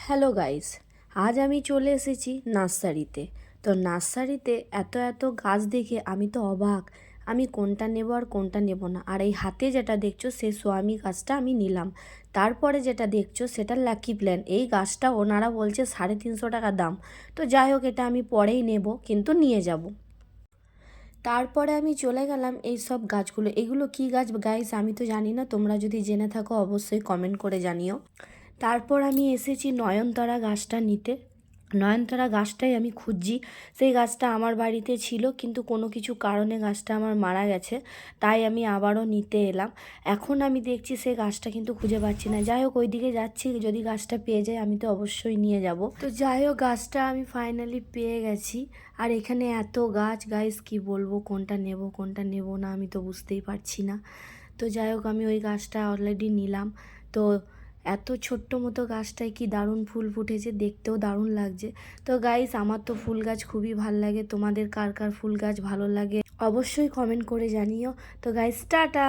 Hello guys, আজ আমি চলে এসেছি নার্সারিতে। তো নার্সারিতে এত এত গাছ দেখে আমি তো অবাক। আমি কোনটা নেব আর কোনটা নেব না। আর এই হাতে যেটা দেখছো সে সোয়ামি গাছটা আমি নিলাম। তারপরে যেটা দেখছো সেটা লাকি প্ল্যান। এই গাছটা ওনারা বলছে 350 টাকা দাম। তো যাই হোক, এটা আমি পরেই নেব, কিন্তু নিয়ে যাব। তারপরে আমি চলে গেলাম এই সব গাছগুলো। এগুলো কি গাছ গাইস আমি তো জানি না, তোমরা যদি জেনে থাকো অবশ্যই কমেন্ট করে জানিও। তারপর আমি এসেছি নয়নতারা গাছটা নিতে। নয়নতারা গাছটাই আমি খুঁজছি। সেই গাছটা আমার বাড়িতে ছিল, কিন্তু কোনো কিছু কারণে গাছটা আমার মারা গেছে, তাই আমি আবারও নিতে এলাম। এখন আমি দেখছি সেই গাছটা কিন্তু খুঁজে পাচ্ছি না। যাই হোক, ওইদিকে যাচ্ছি, যদি গাছটা পেয়ে যাই আমি তো অবশ্যই নিয়ে যাব। তো যাই হোক, গাছটা আমি ফাইনালি পেয়ে গেছি। আর এখানে এত গাছ গাইস, কি বলবো, কোনটা নেব কোনটা নেব না আমি তো বুঝতেই পারছি না। তো যাই হোক, আমি ওই গাছটা অলরেডি নিলাম। তো এত ছোট্ট মতো গাছটায় কি দারুণ ফুল ফুটেছে, দেখতেও দারুণ লাগছে। তো গাইস, আমার তো ফুল গাছ খুবই ভালো লাগে। তোমাদের কার কার ফুল গাছ ভালো লাগে অবশ্যই কমেন্ট করে জানিও। তো গাইস, টাটা।